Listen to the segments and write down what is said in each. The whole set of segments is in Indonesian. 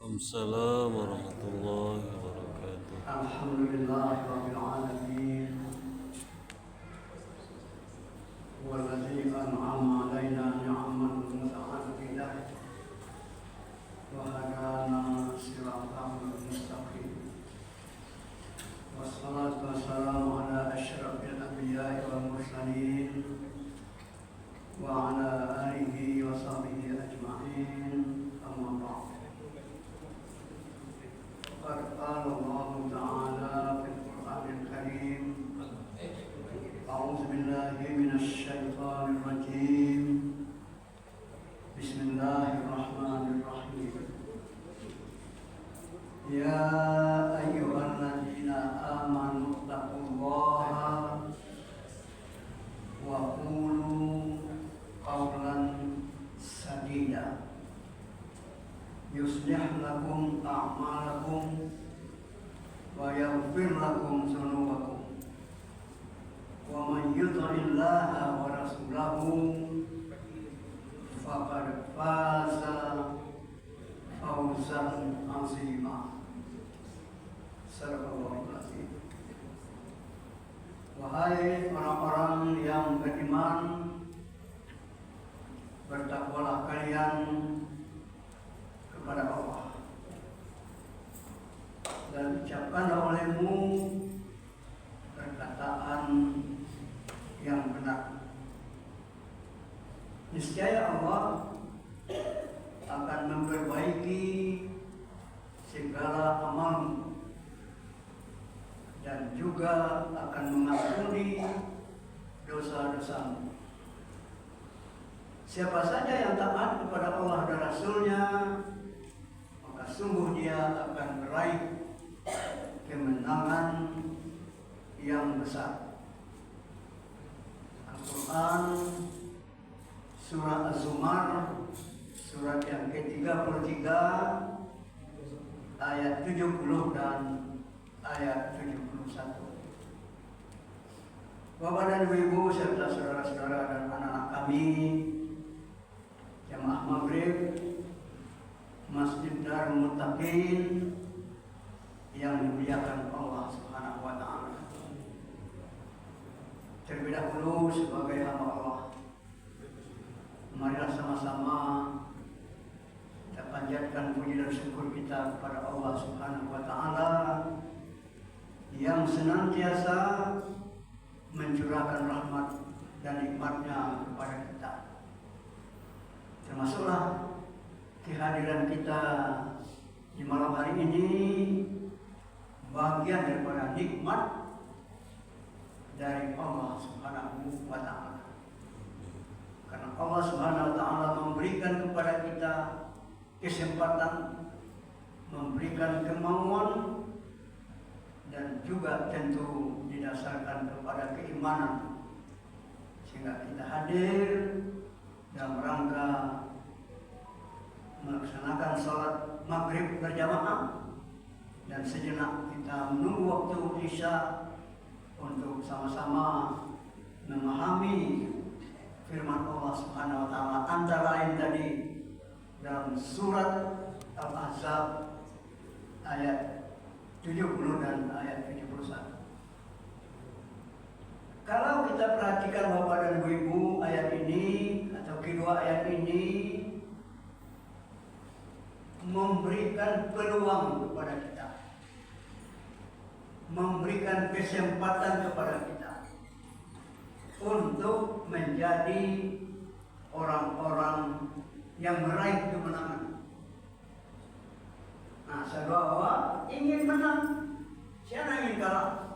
Waalaikumsalam warahmatullahi wabarakatuh. Alhamdulillahirabbil alamin. Walladzi an'ama 'alaina ni'aman muta'addidah wa hadana siratan mustaqim. Wassalatu wassalamu ala asyrafil anbiya'i wal mursalin wa ala alihi wa sahbihi ajma'in. Amma ba'd. قال الله تعالى في القرآن الكريم أعوذ بالله من الشيطان الرجيم بسم الله الرحمن الرحيم يا أيها الذين آمنوا اتقوا الله وقولوا قولا سديدا يصلح لكم أعمالكم ويغفر لكم ذنوبكم ومن يطع الله ورسوله فقد فاز فوزا عظيما. Sadaqallahul azim. Wahai orang-orang yang beriman, bertakwalah kalian kepada Allah dan ucapkanlah olehmu perkataan yang benar. Niscaya Allah akan memperbaiki segala amalmu dan juga akan mengampuni dosa-dosamu. Siapa saja yang taat kepada Allah dan Rasul-Nya, maka sungguh dia akan meraih kemenangan yang besar. Al-Quran Surah Az-Zumar, surat yang ke-33, ayat 70 dan ayat 71. Bapak dan Ibu serta saudara-saudara dan anak-anak kami, Jamaah Maghrib Masjid Darul Muttaqin yang dimuliakan Allah Subhanahu wa taala. Terlebih dahulu sebagai hamba Allah, marilah sama-sama kita panjatkan puji dan syukur kita kepada Allah Subhanahu wa taala yang senantiasa mencurahkan rahmat dan nikmat-Nya kepada kita. Termasuklah kehadiran kita di malam hari ini bagian daripada nikmat dari Allah Subhanahu wa taala. Karena Allah Subhanahu wa taala memberikan kepada kita kesempatan, memberikan kemauan, dan juga tentu didasarkan kepada keimanan, sehingga kita hadir dalam rangka melaksanakan sholat maghrib berjamaah dan sejenak kita menunggu waktu isya untuk sama-sama memahami firman Allah Subhanahu wa taala, antara lain tadi dalam surat Al-Ahzab ayat 70 dan ayat 71. Kalau kita perhatikan Bapak dan Ibu, ayat ini atau kedua ayat ini memberikan peluang kepada kita, memberikan kesempatan kepada kita untuk menjadi orang-orang yang meraih kemenangan. Nah, saudara ingin menang, siapa ingin kalah?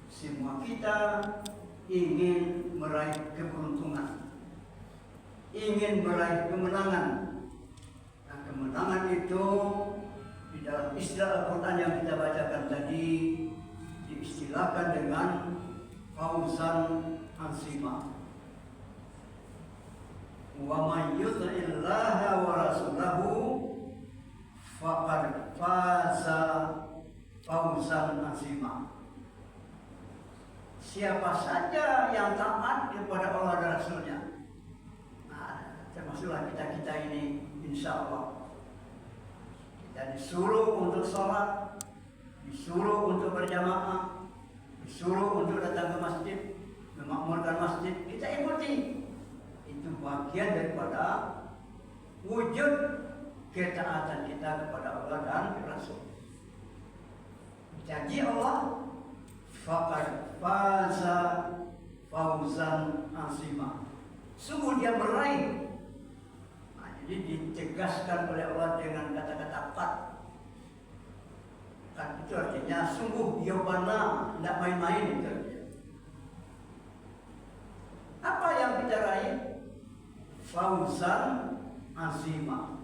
Semua kita ingin meraih keberuntungan, ingin meraih kemenangan. Nah, kemenangan itu di dalam istilah Al-Quran yang kita bacakan tadi diistilahkan dengan fawzan azima. Wa may yuti'illaha wa rasulahu faqad faza fawzan azima. Siapa saja yang taat kepada Allah dan Rasul-Nya, nah, termasuklah kita ini, insya Allah disuruh untuk sholat, disuruh untuk berjamaah, disuruh untuk datang ke masjid, memakmurkan masjid, kita ikuti. Itu bagian daripada wujud ketaatan kita kepada Allah dan Rasul. Janji Allah, faqad faza fauzan azima. Sungguh dia meraih. Nah, jadi ditegaskan oleh Allah dengan kata-kata qad. Qad itu artinya sungguh dia benar, tidak main-main itu. Apa yang kita raih? Fauzan azima.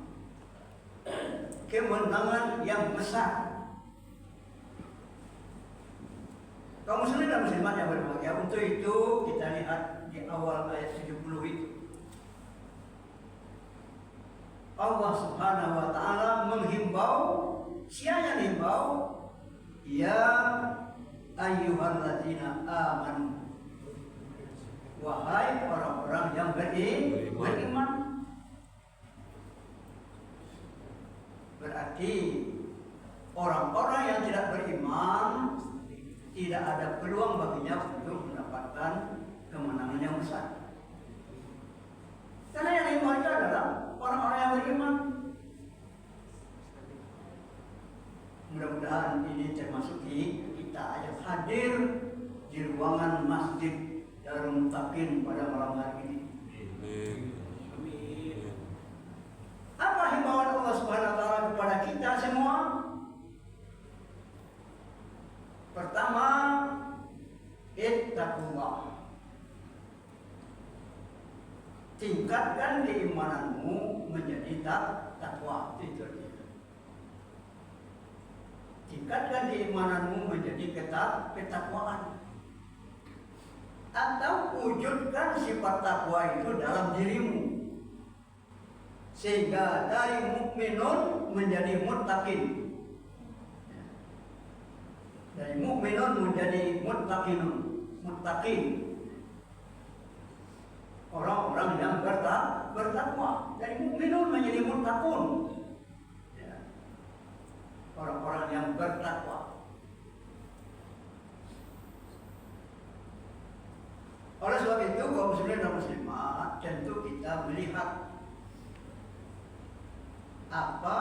Kemenangan yang besar. Kaum muslimin dan muslimat yang berbahagia, untuk itu kita lihat di awal ayat 70 itu. Allah Subhanahu wa taala menghimbau, siapa yang himbau? Ya ayyuhalladzina amanu. Wahai orang-orang yang beriman. Berarti orang-orang yang tidak beriman tidak ada peluang baginya untuk mendapatkan kemenangan yang besar. Karena yang iman itu adalah orang-orang yang beriman. Mudah-mudahan ini termasuk kita yang hadir di ruangan masjid Darul Muttaqin pada malam hari ini. Amin. Apa himbauan Allah Subhanahu wa taala kepada kita semua? Pertama, ittaqullah. Tingkatkan keimananmu menjadi takwa. Itu dia. Tingkatkan keimananmu menjadi ketakwaan. Atau wujudkan sifat takwa itu dalam dirimu. Sehingga dari mukminun menjadi muttaqin. Dari mukminun menjadi muttaqin. Orang-orang yang bertakwa. Dari mukminun menjadi muttaqun. Ya. Orang-orang yang bertakwa. Oleh sebab itu, kaum muslimin dan muslimat, tentu kita melihat apa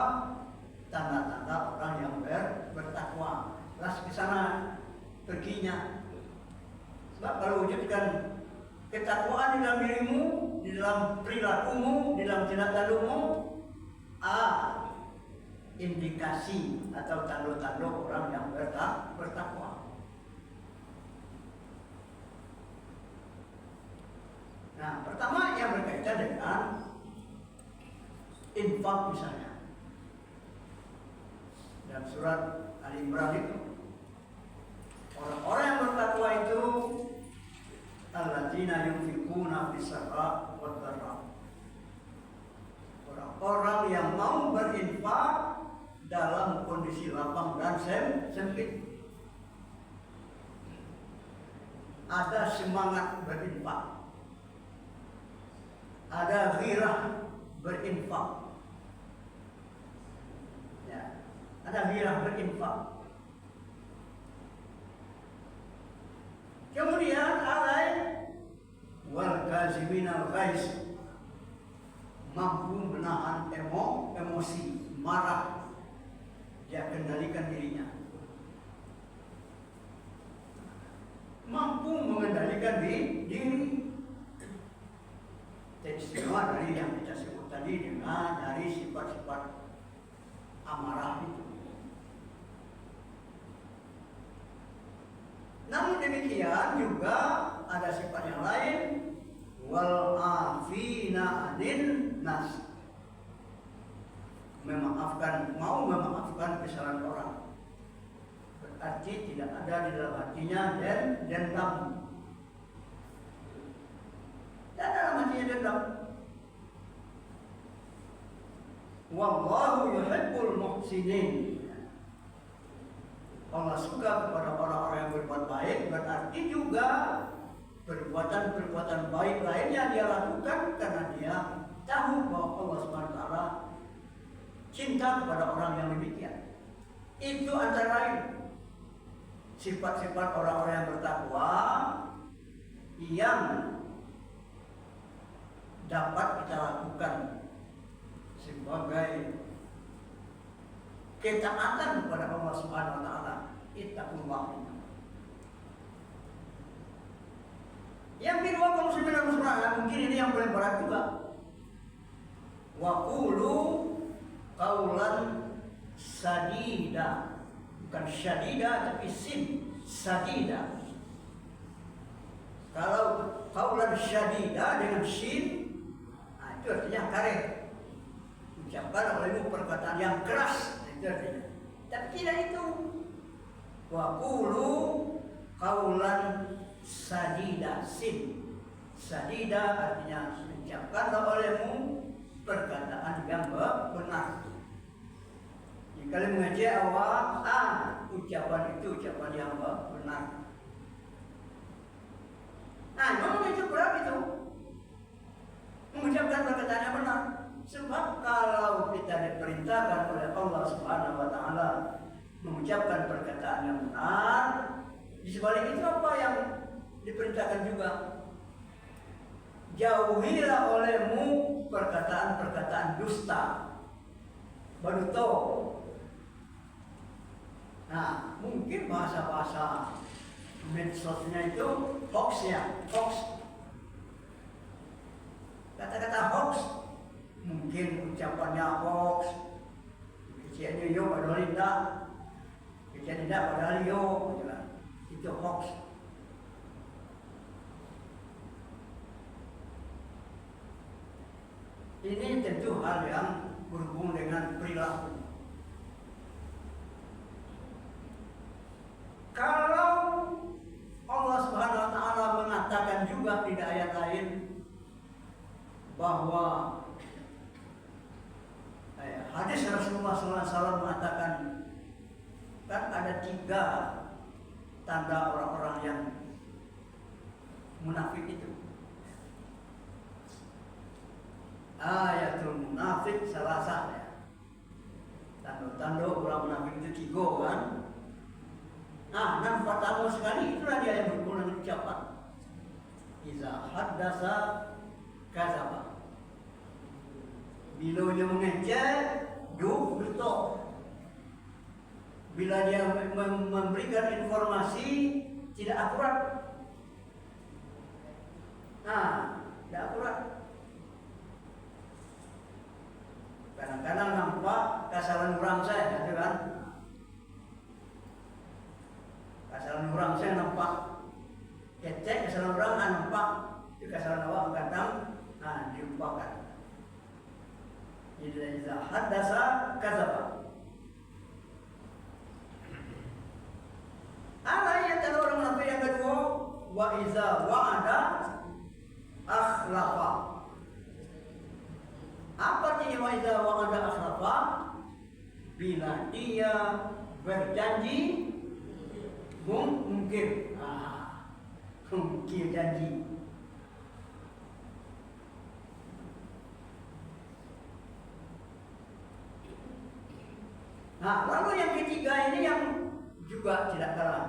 tanda-tanda orang yang bertakwa. Las ke sana perginya. Sebab kalau wujudkan ketakwaan di dalam dirimu, di dalam perilakumu, di dalam tindak tandukmu, indikasi atau tanda-tanda orang yang bertakwa. Nah, pertama yang berkaitan dengan infak misalnya. Dalam surat Ali Imran itu, orang-orang yang bertakwa itu alladzina yunfiquna fis-sarra wad-dharra. Orang-orang yang mau berinfak dalam kondisi lapang dan sempit. Ada semangat berinfak. Ada ghirah berinfak. Ya, ada ghirah berinfak. Kemudian ada wal kaziminal ghaiz, mampu menahan emosi, marah, dia kendalikan dirinya. Mampu mengendalikan diri. Istimewa dari yang kita sebut tadi dengan dari sifat-sifat amarah itu. Namun demikian juga ada sifat yang lain, wal afina anin nas, mau memaafkan kesalahan orang. Berarti tidak ada di dalam hatinya dendam. Dan dalam hatinya dendam. Wallahu yuhibbul muhsinin. Allah suka kepada orang-orang yang berbuat baik, berarti juga perbuatan-perbuatan baik lainnya dia lakukan karena dia tahu bahwa Allah SWT cinta kepada orang yang demikian. Itu antara lain sifat-sifat orang-orang yang bertakwa yang dapat kita lakukan sebagai ketaatan kepada Allah Subhanahu wa taala. Ittaqullah. Yang kedua, kaum muslimin dan muslimat, mungkin ini yang paling berat juga. Wa qulu qaulan sadida. Bukan syadida tapi sin, sadida. Kalau qaulan syadida dengan sin, itu artinya karet. Ucapkan olehmu perkataan yang keras, itu artinya. Tapi tidak itu. Wa qulu qaulan sadida, sin. Sadida artinya ucapkanlah olehmu perkataan yang benar. Kalau mengaji awal, ucapan itu ucapan yang benar. Nah, memang itu berat itu, mengucapkan perkataan yang benar. Sebab kalau kita diperintahkan oleh Allah Subhanahu wa taala mengucapkan perkataan yang benar, di sebalik itu apa yang diperintahkan juga? Jauhilah olehmu perkataan-perkataan dusta, baduto. Nah, mungkin bahasa-bahasa medsosnya itu hoax ya, hoax. Kata-kata hoax, mungkin ucapannya hoax. Keciannya yo padahal tidak, kecian tidak padahal yo, itu hoax. Ini tentu hal yang berhubung dengan perilaku. Kalau Allah Subhanahu wa taala mengatakan juga di ayat lain bahwa hadis Rasulullah SAW mengatakan, kan ada 3 tanda orang-orang yang munafik itu. Ayatul munafik salah. Tanda-tanda orang munafik itu 3 kan. Nah, yang pertama sekali itulah dia yang berguna ucapan. Iza haddasa kadzaba. Bila dia mengejek, dusta. Bila dia memberikan informasi tidak akurat. Nah, tidak akurat. Kadang-kadang nampak kasaran orang saya, kan? Kasaran orang saya nampak kecek, kasaran orang nampak di kasaran awak kadang diumpahkan. Idza haddasa kadzaba. Apa yang tanda orang munafik yang kedua? Wa iza wa'ada akhlafa. Apa artinya wa iza wa'ada akhlafa? Bila dia berjanji mungkir. Mungkir janji. Nah, lalu yang ketiga ini yang juga tidak kalah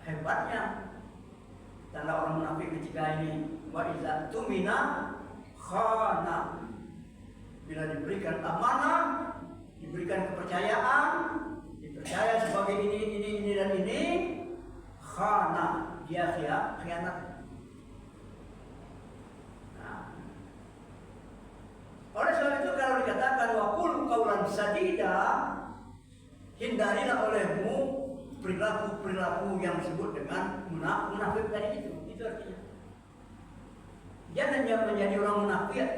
hebatnya tanda orang munafik ketiga ini. Wa iza tumina khana. Bila diberikan amanah, diberikan kepercayaan, dipercaya sebagai ini dan ini, khana, dia khianat. Oleh sebab itu kalau dikatakan wa qul qaulan sadida, hindarilah olehmu perilaku-perilaku yang disebut dengan munafik tadi itu. Itu artinya. Jangan menjadi orang munafik.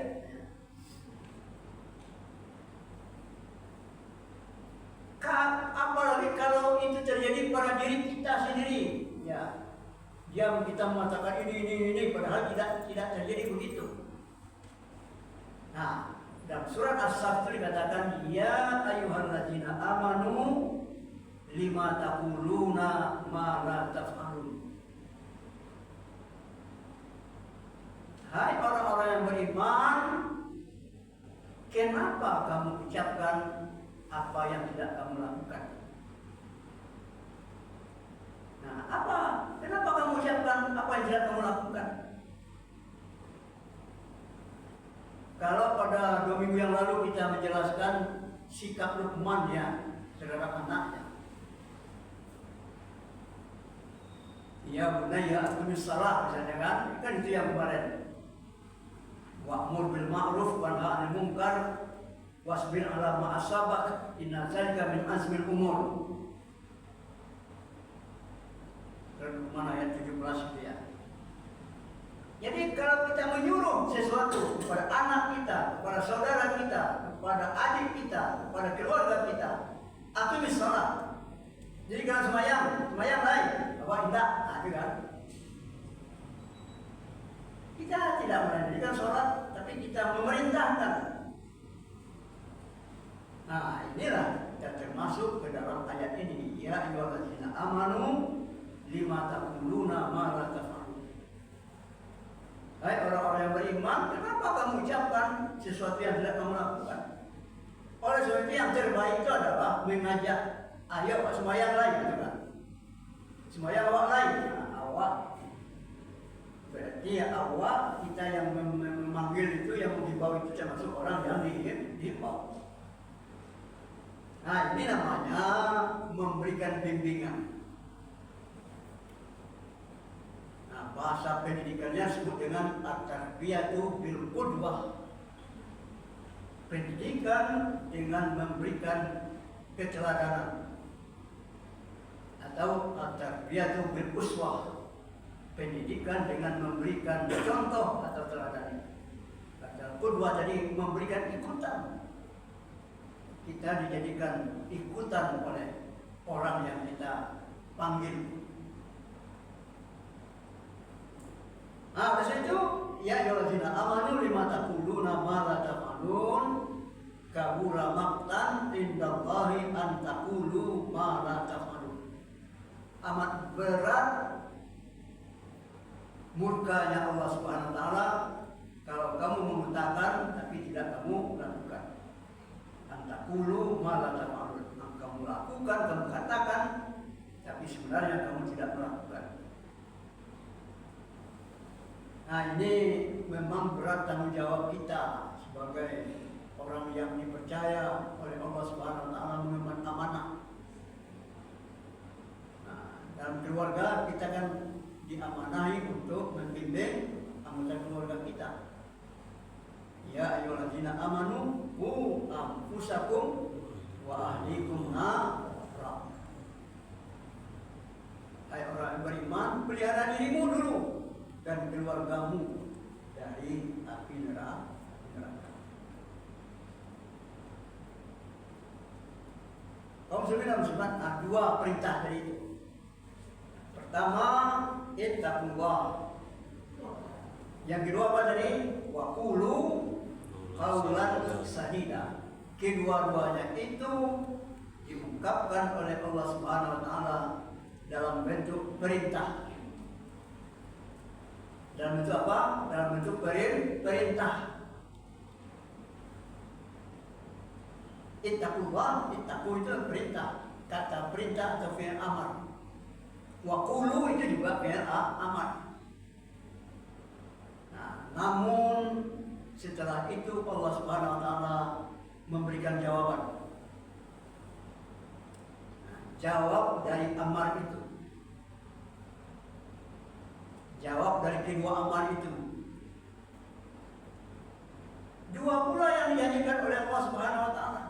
Apalagi kalau itu terjadi pada diri kita sendiri, ya. Diam kita mengatakan ini padahal tidak terjadi begitu. Nah, dalam surat As-Saff itu dikatakan, ya ayyuhalladzina amanu lima taquluna ma la taf'alun. Hai orang-orang yang beriman, kenapa kamu ucapkan apa yang tidak kamu lakukan? Nah, apa? Kenapa kamu ucapkan apa yang tidak kamu lakukan? Kalau pada 2 minggu yang lalu kita menjelaskan sikap Luqman ya terhadap anaknya. Ya bunayya aqimis shalah misalnya kan itu yang kemarin. Wa'mur bil ma'ruf wa nahy 'anil munkar wasbir 'ala ma asabak inna dzalika min azmil umur. Luqman ayat 17 itu ya. Jadi kalau kita menyuruh sesuatu kepada anak kita, kepada saudara kita, kepada adik kita, kepada keluarga kita, aqimis shalah. Jadi kalau sembahyang lain, apa tidak? Nah, itu kan. Kita tidak mendirikan sholat, tapi kita memerintahkan. Nah, inilah kita termasuk ke dalam ayat ini. Ya ayyuhallazina amanu lima taquluna ma la taf'alun. Hai orang-orang yang beriman, kenapa kamu ucapkan sesuatu yang tidak kamu lakukan? Oleh sebab itu yang terbaik itu adalah mengajak, ayo Pak sembahyang lain, gitu kan? Sembahyang awak lain, nah, awak. Berarti ya awak kita yang memanggil itu, yang menghibau itu termasuk orang yang dihibau. Nah, ini namanya memberikan bimbingan. Nah, bahasa pendidikannya disebut dengan at-tarbiyatu bil qudwah. Pendidikan dengan memberikan keteladanan, atau at-tarbiyatu bil uswah. Pendidikan dengan memberikan contoh atau teladan. Kata qudwah tadi memberikan ikutan. Kita dijadikan ikutan oleh orang yang kita panggil. Nah, oleh itu ya ayyuhallazina amanu lima taquluna ma la taf'alun kabura maqtan indallahi an taqulu ma la taf'alun. Amat berat murkanya Allah Subhanahu wa taala kalau kamu mengatakan tapi tidak kamu lakukan. Antaqulu ma la taf'alun. Kamu lakukan, kamu katakan tapi sebenarnya kamu tidak melakukan. Nah, ini memang berat tanggung jawab kita sebagai orang yang dipercaya oleh Allah Subhanahu wa taala mengemban amanah. Nah, dalam keluarga kita kan diamanahi untuk membimbing anggota keluarga kita. Ya ayyuhallazina amanu qu anfusakum wa ahlikum nar. Hai orang yang beriman, pelihara dirimu dulu dan keluargamu dari api neraka. Kaum muslimin dan dua perintah dari itu. Pertama, ittaqullah. Yang kedua apa tadi? Wa qulu qaulan sadida. Kedua-duanya itu diungkapkan oleh Allah Subhanahu wa taala dalam bentuk perintah. Dalam bentuk apa? Dalam bentuk perintah. Ittaqullah, ittaqu itu perintah, kata perintah atau fi'il amar. Wa qulu itu juga fi'il amar. Nah, namun setelah itu Allah Subhanahu wa taala memberikan jawaban. Nah, jawab dari amar itu. Jawab dari kedua amar itu. Dua pula yang dijanjikan oleh Allah Subhanahu wa taala.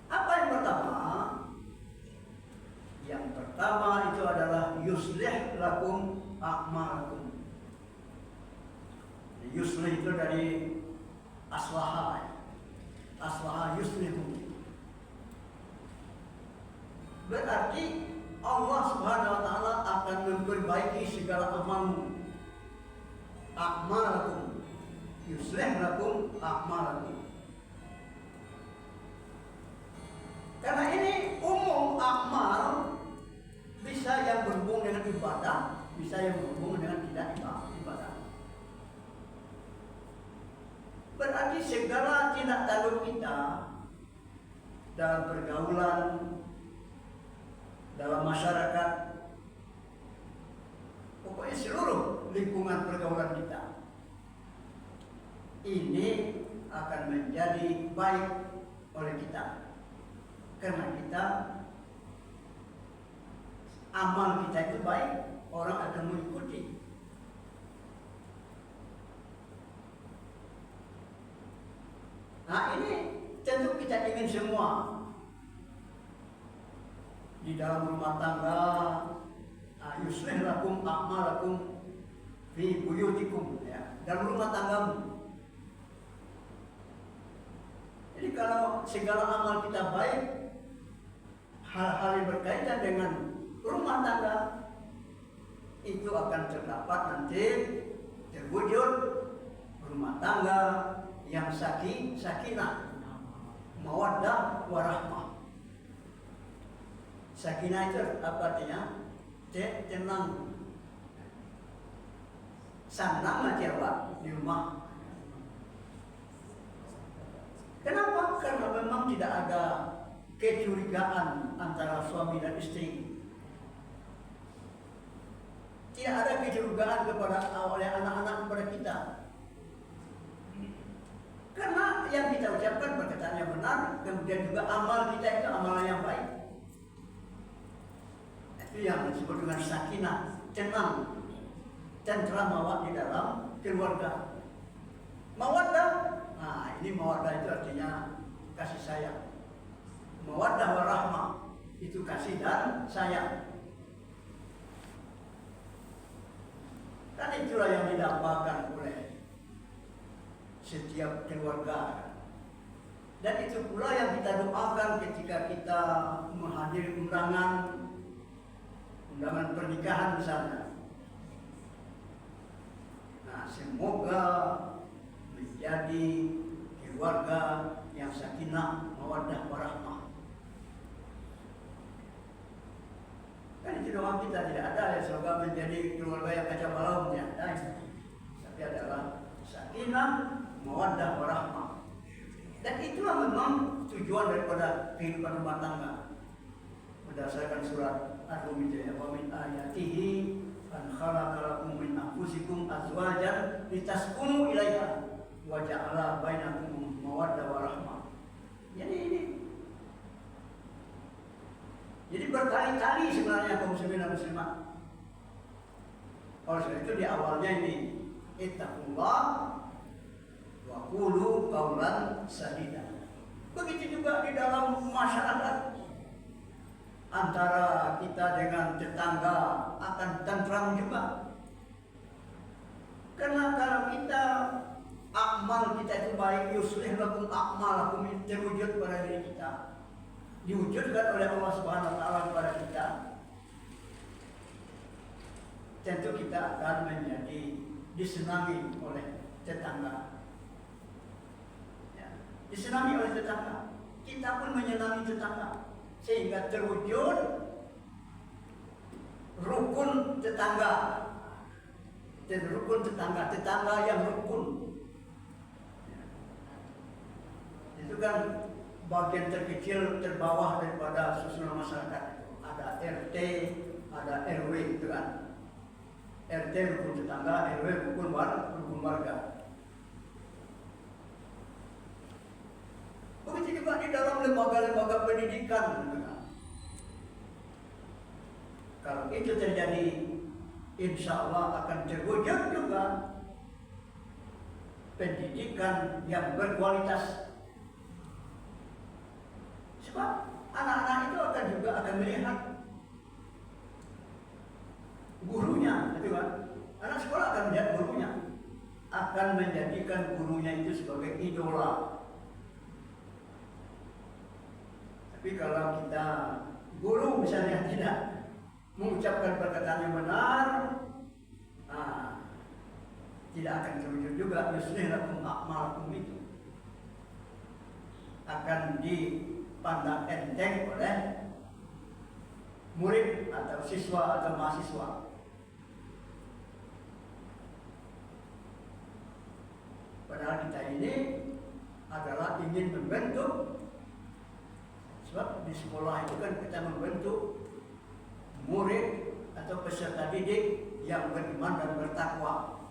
Apa yang pertama? Yang pertama itu adalah yuslih lakum a'malakum. Yuslih itu dari aslaha. Aslaha yuslihu. Berarti Allah Subhanahu wa taala akan memperbaiki segala amalmu. A'malakum. Yuslih lakum a'malakum. Karena ini umum amal, bisa yang berhubung dengan ibadah, bisa yang berhubung dengan tidak ibadah. Berarti dalam pergaulan, dalam masyarakat, pokoknya seluruh lingkungan pergaulan kita, ini akan menjadi baik oleh kita. Karena kita, amal kita itu baik, orang akan mengikuti. Nah, ini tentu kita ingin semua di dalam rumah tangga, yuslih lakum a'malakum fi buyutikum, ya, dalam rumah tanggamu. Jadi kalau segala amal kita baik, hal-hal yang berkaitan dengan rumah tangga itu akan terdapat nanti terwujud rumah tangga yang sakinah, mawaddah, warahmah. Sakinah itu apa artinya? Tenang, senang aja Pak di rumah. Kenapa? Karena memang tidak ada kecurigaan antara suami dan istri. Tidak ada kecurigaan oleh anak-anak kepada kita. Karena yang kita ucapkan perkataan yang benar, kemudian juga amal kita itu amalan yang baik. Itu yang disebut dengan sakinah, tenang, tentram di dalam keluarga. Mawaddah, nah ini mawaddah itu artinya kasih sayang. Mawaddah warahmah itu kasih dan sayang. Dan itulah yang didambakan oleh setiap keluarga. Dan itu pula yang kita doakan ketika kita menghadiri undangan pernikahan misalnya. Nah, semoga menjadi keluarga yang sakinah, mawaddah, warahmah. Kan itu doa kita, tidak ada ya semoga menjadi keluarga yang kacau balau, tidak ada. Tapi adalah sakinah, mawaddah, warahmah. Dan itulah memang tujuan daripada kehidupan rumah tangga. Berdasarkan surat Ar-Rum itu ya, wa min ayatihi an khalaqa lakum min anfusikum azwajan litaskunu ilaiha wa ja'ala bainakum mawaddah warahmah. Jadi berkali-kali sebenarnya kaum muslimin dan muslimat. Oleh sebab itu di awalnya ini ittaqullah wa qulu qawlan sadida. Begitu juga di dalam masyarakat, antara kita dengan tetangga akan tentram juga. Karena kalau kita amal kita itu baik, yuslih lakum a'malakum, terwujud pada diri kita, diwujudkan oleh Allah Subhanahu wa taala kepada kita, tentu kita akan menjadi disenangi oleh tetangga. Ya, disenangi oleh tetangga. Kita pun menyenangi tetangga. Sehingga terwujud rukun tetangga. Dan rukun tetangga yang rukun. Itu kan bagian terkecil terbawah daripada susunan masyarakat. Ada RT, ada RW itu kan. RT rukun tetangga, RW rukun warga. Begitu juga di dalam lembaga-lembaga pendidikan. Kalau itu terjadi, insya Allah akan terwujud juga pendidikan yang berkualitas. Sebab anak-anak itu akan melihat gurunya, gitu kan? Anak sekolah akan melihat gurunya, akan menjadikan gurunya itu sebagai idola. Tapi kalau kita guru misalnya tidak mengucapkan perkataan yang benar, tidak akan terwujud juga yuslih lakum a'malakum itu. Akan dipandang enteng oleh murid atau siswa atau mahasiswa. Padahal kita ini adalah ingin ingin membentuk, sebab di sekolah itu kan kita membentuk murid atau peserta didik yang beriman dan bertakwa.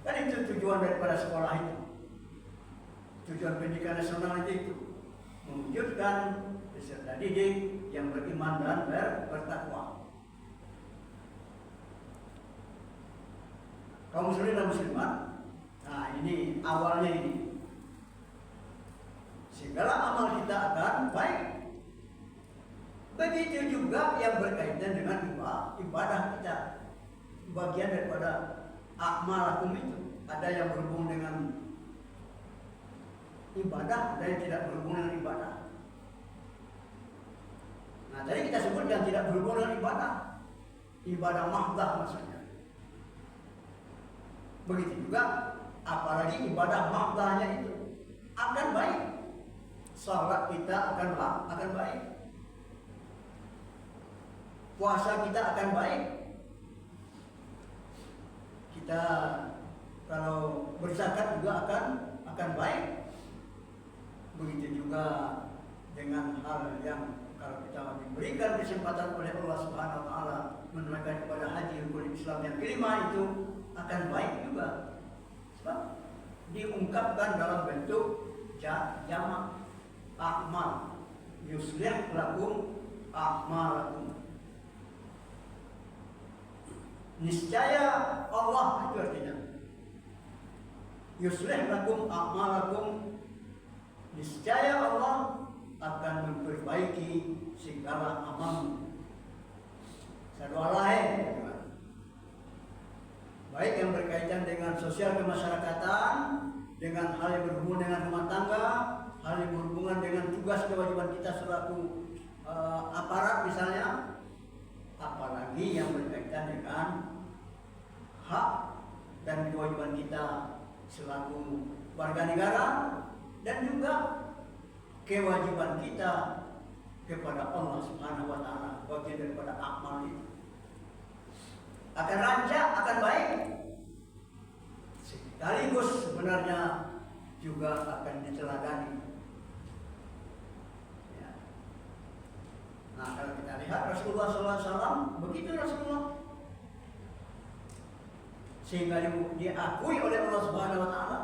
Kan itu tujuan daripada sekolah itu. Tujuan pendidikan nasional itu mewujudkan peserta didik yang beriman dan bertakwa. Kaum muslimin dan muslimat, nah ini awalnya ini. Segala amal kita akan baik. Begitu juga yang berkaitan dengan ibadah kita. Bagian daripada akmalakum itu. Ada yang berhubung dengan ibadah, ada yang tidak berhubung dengan ibadah. Nah tadi kita sebut yang tidak berhubung dengan ibadah. Ibadah mahdah maksudnya. Begitu juga apalagi ibadah mahdahnya itu akan baik. Salat kita akan baik. Puasa kita akan baik. Kita kalau berzakat juga akan baik. Begitu juga dengan hal yang kalau kita diberikan kesempatan oleh Allah Subhanahu wa taala menunaikan ibadah haji rukun Islam yang kelima itu akan baik juga. Sebab diungkapkan dalam bentuk jamak akmal. Yuslih lakum a'malakum. Niscaya Allah itu artinya. Yuslih lakum a'malakum. Niscaya Allah akan memperbaiki segala amalmu. Satu hal lain, baik yang berkaitan dengan sosial kemasyarakatan, dengan hal yang berhubungan dengan rumah tangga, hal yang berhubungan dengan tugas kewajiban kita selaku aparat misalnya, apalagi yang berkaitan dengan hak dan kewajiban kita selaku warga negara, dan juga kewajiban kita kepada Allah Subhanahu wa taala, bagian daripada amal itu akan rancak, akan baik, sekaligus sebenarnya juga akan diteladani. Ya. Nah kalau kita lihat Rasulullah SAW, begitu Rasulullah, sehingga diakui oleh Allah Subhanahu wa taala.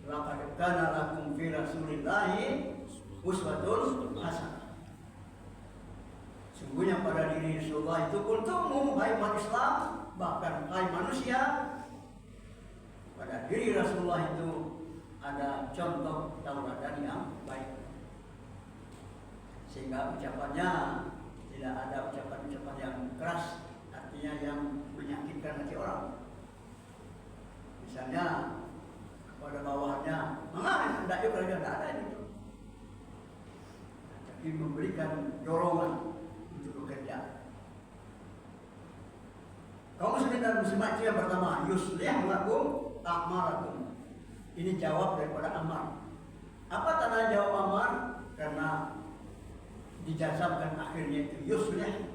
Laqad kana lakum fi Rasulillahi uswatun hasanah. Sungguhnya pada diri Rasulullah itu untukmu, hai umat Islam, bahkan hai manusia, pada diri Rasulullah itu ada contoh tauladan yang baik. Sehingga ucapannya tidak ada ucapan-ucapan yang keras, artinya yang menyakitkan hati orang. Misalnya pada bawahnya, tidak yuk kerja, tidak ada itu. Tapi memberikan dorongan untuk bekerja. Kaum muslimin dan muslimat yang pertama, yuslih lakum a'malakum. Ini jawab daripada amal. Apa tanda jawab amal? Karena dijazamkan akhirnya itu yuslih.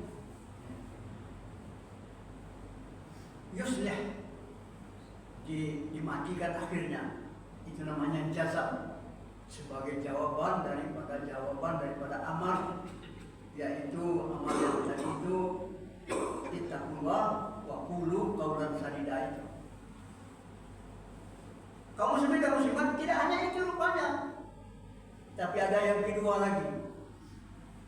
Yuslih dimatikan akhirnya, itu namanya jazam, sebagai jawaban daripada amal, yaitu amal yang tadi itu ittaqullah wa qulu qaulan sadida itu. Kaum muslimin dan muslimat tidak hanya itu rupanya, tapi ada yang kedua lagi,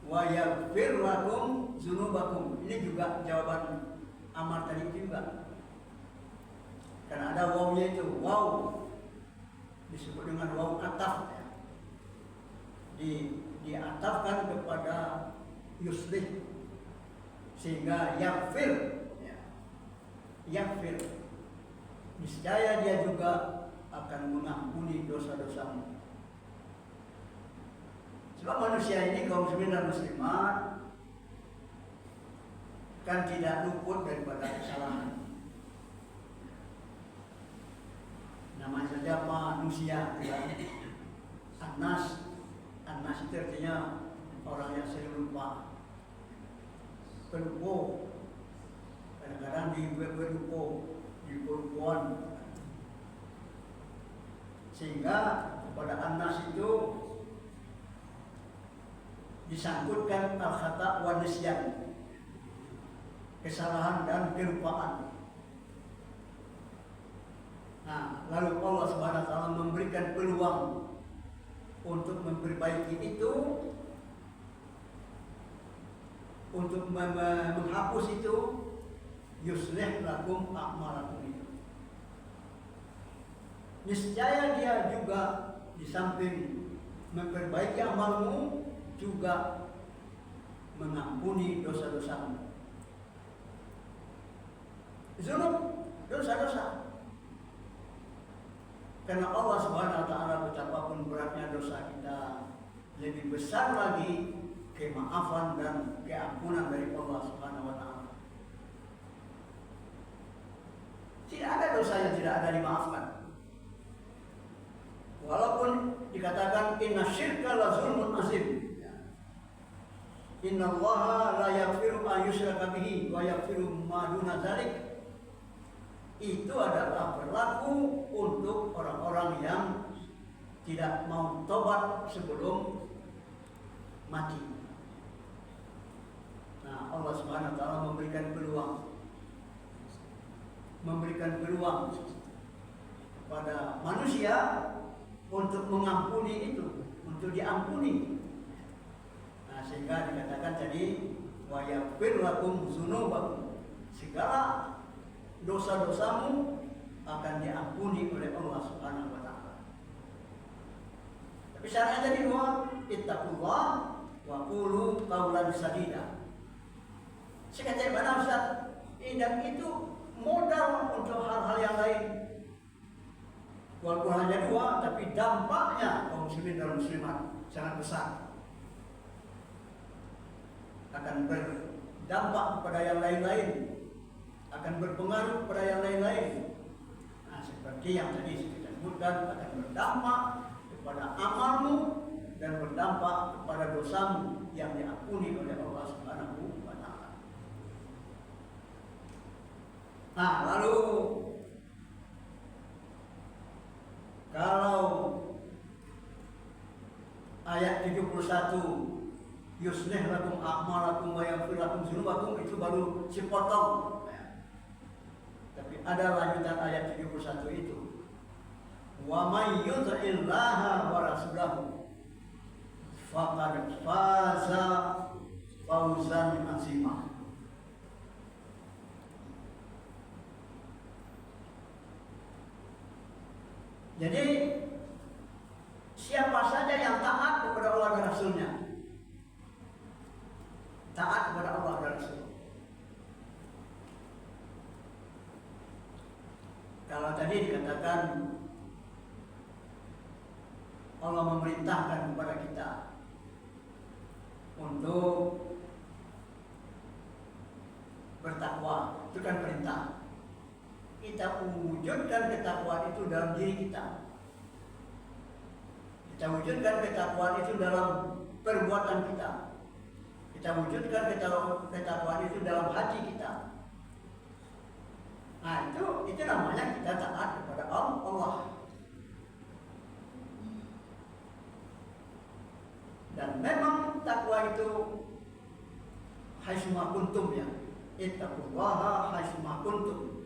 wa yaghfir lakum dzunubakum. Ini juga jawaban amal tadi juga. Karena ada wawnya itu, waw disebut dengan waw ataf ya. Diatafkan kepada yuslih, sehingga yaghfir ya. Yaghfir, niscaya dia juga akan mengampuni dosa-dosamu. Sebab manusia ini, kaum muslimin dan muslimat, kan tidak luput daripada kesalahan. Namanya saja manusia, ya. Anas itu artinya orang yang sering lupa, pelupa. Kadang-kadang dipelupa, dipelupuan, sehingga kepada Anas itu disangkutkan al-khata' wa nisyan, kesalahan dan kelupaan. Nah, lalu Allah Subhanahu wa taala memberikan peluang untuk memperbaiki itu, untuk menghapus itu, yuslih lakum a'malakum itu. Niscaya dia juga di samping memperbaiki amalmu juga mengampuni dosa-dosamu. Zulum, dosa-dosa. Karena Allah Subhanahu wa taala betapapun beratnya dosa kita, lebih besar lagi kemaafan dan keampunan dari Allah Subhanahu wa taala. Tidak ada dosa yang tidak ada dimaafkan. Walaupun dikatakan inna syirka la zulmun azim. Inna Allaha la yaghfiru an yushraka bihi wa yaghfiru ma duna dzalik. Itu adalah berlaku untuk orang-orang yang tidak mau tobat sebelum mati. Nah, Allah Subhanahu wa taala memberikan peluang pada manusia untuk mengampuni itu, untuk diampuni. Nah, sehingga dikatakan tadi wa yaghfir lakum dzunubakum. Segala dosa-dosamu akan diampuni oleh Allah Subhanahu wa taala. Tapi syaratnya tadi dua, ittaqullah wa qulu qaulan sadida. Sekata mana Ustaz? Dan itu modal untuk hal-hal yang lain. Walaupun hanya dua, tapi dampaknya kaum muslimin dan muslimat sangat besar. Akan berdampak kepada yang lain-lain, akan berpengaruh kepada yang lain-lain. Nah, seperti yang tadi kita sebutkan, akan berdampak kepada amalmu dan berdampak kepada dosamu yang diampuni oleh Allah Subhanahu wa taala. Nah, lalu kalau ayat 71 yuslih lakum a'malakum wa yaghfir lakum dzunubakum itu baru sepotong. Tapi ada lanjutan ayat 71 itu. Wa may yuti'illaha wa rasulahu faqad faza fawzan 'azima. Jadi siapa saja yang taat kepada Allah dan Rasulnya, taat kepada Allah dan Rasul. Kalau tadi dikatakan Allah memerintahkan kepada kita untuk bertakwa, itu kan perintah. Kita wujudkan ketakwaan itu dalam diri kita. Kita wujudkan ketakwaan itu dalam perbuatan kita. Kita wujudkan ketakwaan itu dalam hati kita. Nah, itu namanya kita taat kepada Allah. Dan memang takwa itu haitsuma kuntum ya. Ittaqullaha haitsuma kuntum.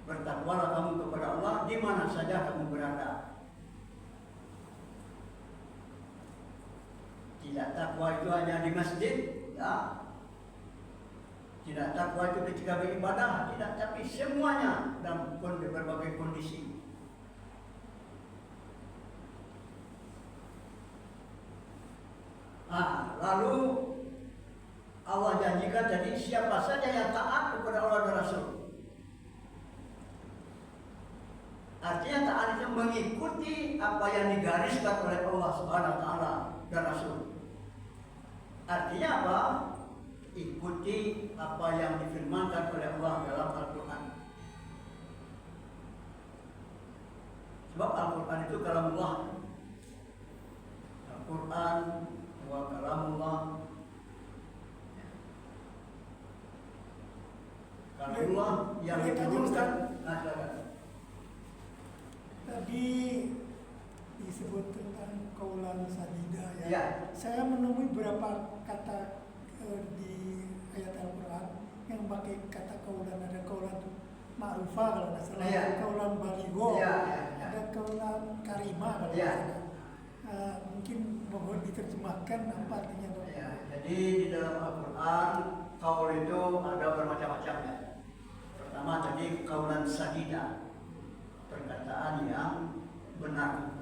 Bertakwalah kamu kepada Allah di mana saja kamu berada. Tidak takwa itu hanya di masjid, ya. Tidak takwa itu ketika beribadah, tidak, tapi semuanya dalam berbagai kondisi. Lalu Allah janjikan tadi siapa saja yang taat kepada Allah dan Rasul. Artinya taat itu mengikuti apa yang digariskan oleh Allah Subhanahu wa taala dan Rasul. Artinya apa? Ikuti apa yang difirmankan oleh Allah dalam Al-Quran. Sebab Al-Quran itu kalamullah. Al-Quran wa kalamullah. Kalamullah yang diturunkan. Tadi disebut tentang kaulan sadida ya. Ya. Saya menemui beberapa kata di ayat Al-Quran yang pakai kata kaulan. Ada kaulan ma'rufah kalau nggak salah, Ya. ada kaulan baligho, Ya, ya, ya. ada kaulan karimah kalau Ya. nggak salah. Mungkin mohon diterjemahkan apa artinya dok? Ya, jadi di dalam Al-Quran kaul itu ada bermacam-macam ya. Pertama tadi kaulan sadida, perkataan yang benar.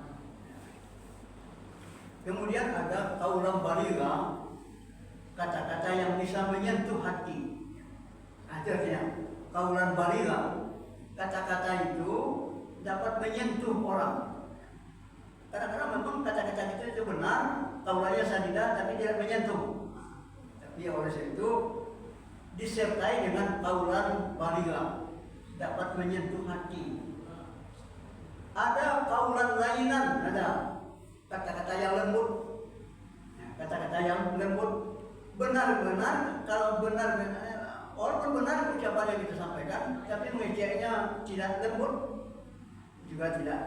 Kemudian ada kaulan baligha, kata-kata yang bisa menyentuh hati. Artinya kaulan baligha, kata-kata itu dapat menyentuh orang. Kadang-kadang memang kata-kata itu benar, kaulannya sadida tapi tidak menyentuh. Tapi oleh sebab itu disertai dengan kaulan baligha, dapat menyentuh hati. Ada kaulan lainan, ada kata-kata yang lembut. Kata-kata yang lembut benar-benar, kalau benar walaupun benar ucapan yang kita sampaikan, tapi mengejarnya tidak lembut, juga tidak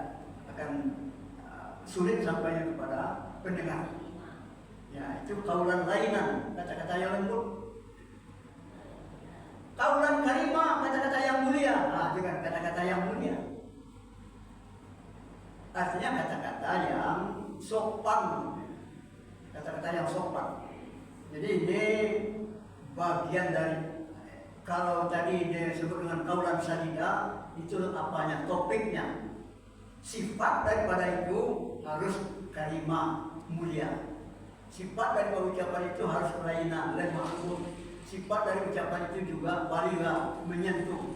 akan sulit sampainya kepada pendengar. Ya, itu kaulan lainan, kata-kata yang lembut. Kaulan karimah, kata-kata yang mulia. Juga kata-kata yang mulia. Artinya kata-kata yang sopan. Kata-kata yang sopan. Jadi ini bagian dari, kalau tadi disebut dengan kaulan sadida, itu apanya, topiknya. Sifat daripada itu harus karimah, mulia. Sifat dari ucapan itu harus lainan, lemah. Sifat dari ucapan itu juga baligha, menyentuh.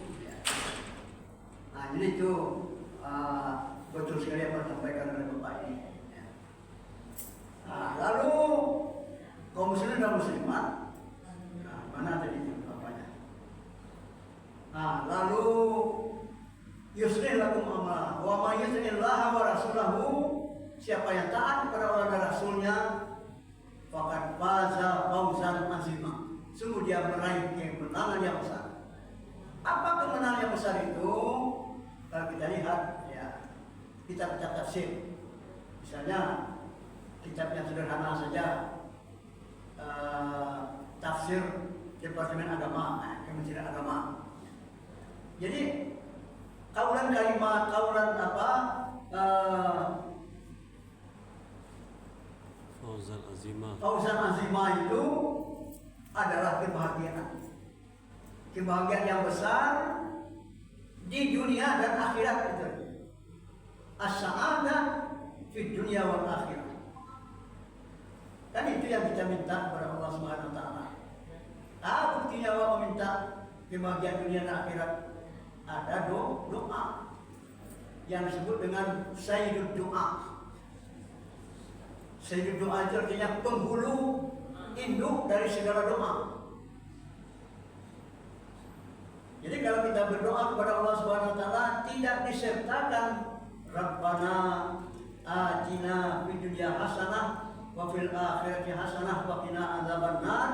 Nah, jadi itu betul sekali apa yang disampaikan oleh Bapak ini. Nah, lalu kaum muslimin dan muslimat, mana tadi itu apanya? Nah, lalu yuslih lakum amalah wa may yuti'illaha wa rasulahu, siapa yang taat kepada Allah dan Rasulnya faqad faza fawzan azima, sungguh dia meraih kemenangan yang besar. Apa kemenangan yang besar itu? Kalau kita lihat ya, kitab-kitab tafsir, misalnya kitab yang sederhana saja, tafsir Departemen Agama, Kementerian Agama. Jadi kaulan kalimah, kaulan apa? Fauzan azimah. Fauzan azimah itu adalah kebahagiaan. Kebahagiaan yang besar di dunia dan akhirat itu. As-sa'adah fi dunia wal akhirat. Kan itu yang kita minta kepada Allah Subhanahu wa taala. Buktinya Allah meminta kebahagiaan dunia dan akhirat. Ada doa yang disebut dengan sayyidud doa. Sayyidud doa itu artinya penghulu induk dari segala doa. Jadi kalau kita berdoa kepada Allah Subhanahu wa taala tidak disertakan Rabbana atina fid dunya hasanah wa fil akhirati hasanah wa qina adzabannar,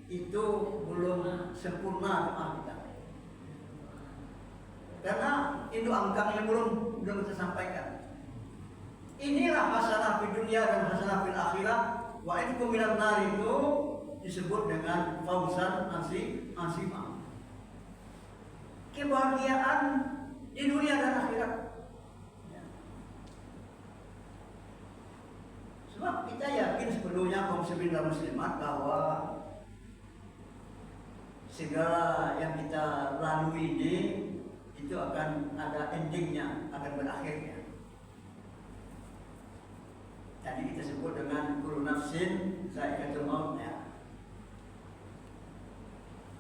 itu belum sempurna doa kita. Karena induk angkangnya belum kita sampaikan. Inilah hasanah fid dunya dan hasanah fil akhirah, wa itqu minan nar, itu disebut dengan fauzan azimah. Kebahagiaan di dunia dan akhirat. Sebab kita yakin sepenuhnya kaum muslimin dan muslimat bahwa segala yang kita lalui ini itu akan ada endingnya, akan berakhirnya. Tadi kita sebut dengan kullu nafsin za'iqatul maut ya.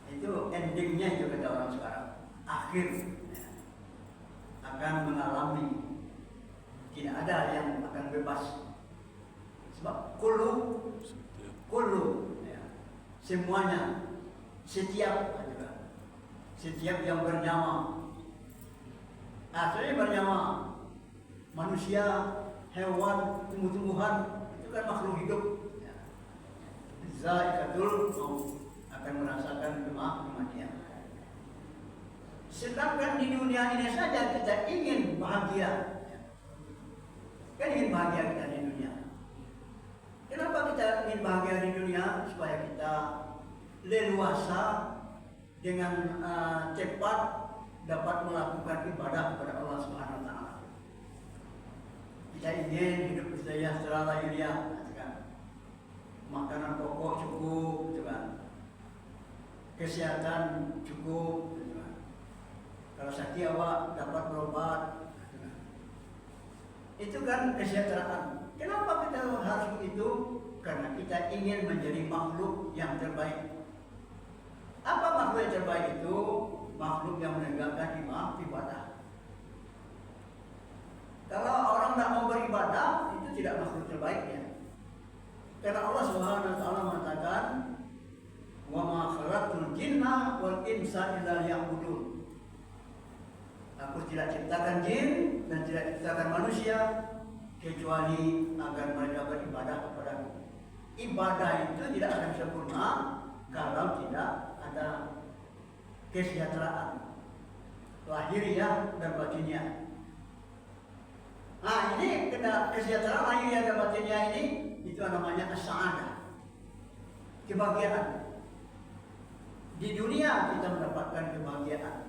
Itu endingnya itu kata orang sekarang. Akhir ya, akan mengalami, tidak ada yang akan bebas. Sebab kullu ya, semuanya, setiap yang bernyawa, aslinya bernyawa, manusia, hewan, tumbuh-tumbuhan, itu kan makhluk hidup ya. Za'iqatul maut, akan merasakan kematian. Sedangkan di dunia ini saja kita ingin bahagia, bahagia kita di dunia. Kenapa kita ingin bahagia di dunia? Supaya kita leluasa dengan cepat dapat melakukan ibadah kepada Allah Subhanahu wa taala. Kita ingin hidup sejahtera lahiriah, kan? Makanan pokok cukup, kan? Kesehatan cukup, kan? Kalau sakit awak dapat berobat, kan? Itu kan kesejahteraan. Kenapa kita harus begitu? Karena kita ingin menjadi makhluk yang terbaik. Apa makhluk yang terbaik itu? Makhluk yang menegakkan ibadah. Kalau orang tidak mau beribadah, itu tidak makhluk terbaiknya. Karena Allah Subhanahu wa taala mengatakan, "Wa ma khalaqtul jinna wal insa illa liya'budun." Aku tidak ciptakan jin dan tidak ciptakan manusia kecuali agar mereka beribadah kepadaku. Ibadah itu tidak akan sempurna kalau tidak ada kesejahteraan lahiriah dan batiniah. Nah, ini kesejahteraan lahiriah dan batiniah ini itu namanya as-sa'adah, kebahagiaan. Di dunia kita mendapatkan kebahagiaan.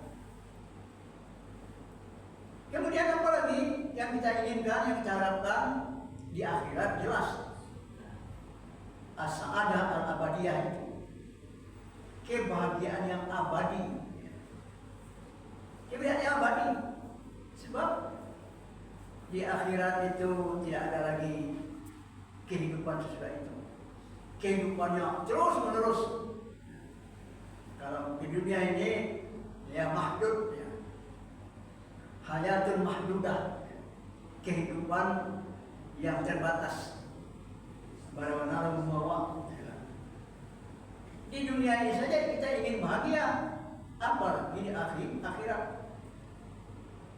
Kemudian apa lagi yang kita inginkan, yang kita harapkan di akhirat? Jelas as-sa'adah al-abadiyah itu kebahagiaan yang abadi. Kebahagiaan yang abadi. Sebab di akhirat itu tidak ada lagi kehidupan sesudah itu. Kehidupannya terus menerus. Kalau di dunia ini ya mahdud, ya. Hayatul mahdudah, kehidupan yang terbatas. Bagaimana membawa di dunia ini saja kita ingin bahagia, apalagi di akhirat.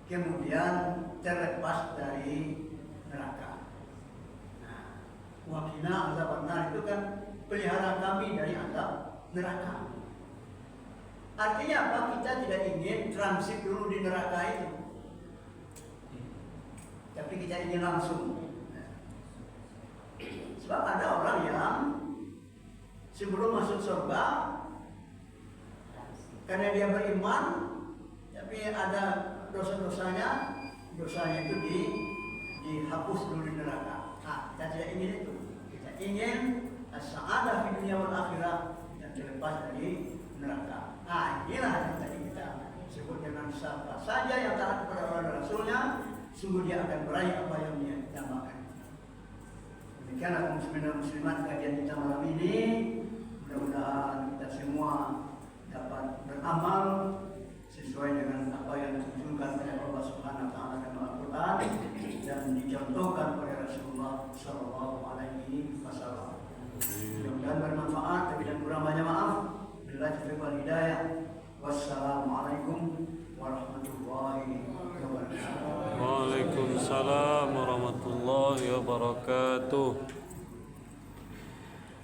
Kemudian terlepas dari neraka. Waqina azabannar itu kan pelihara kami dari azab neraka. Artinya apa? Kita tidak ingin transit dulu di neraka itu, tapi kita ingin langsung. Sebab ada orang yang sebelum masuk surga, karena dia beriman, tapi ada dosanya itu dihapus dulu di neraka. Nah, kita tidak ingin itu. Kita ingin as-sa'adah di dunia wal akhirah dan terlepas dari neraka. Nah, inilah yang tadi kita sebut dengan siapa saja yang taat kepada Allah dan Rasulnya, sungguh dia akan meraih apa yang dia dambakan. Demikianlah kaum muslimin dan muslimat kajian kita malam ini. Mudah-mudahan kita semua dapat beramal sesuai dengan apa yang ditunjukkan oleh Allah Subhanahu wa taala dalam Al-Qur'an dan dicontohkan oleh Rasulullah sallallahu alaihi wasallam. Mudah-mudahan bermanfaat, tapi dan kurang banyak maaf. Billahi taufiq wal hidayah. Wassalamualaikum warahmatullahi wabarakatuh. Waalaikumsalam warahmatullahi wabarakatuh.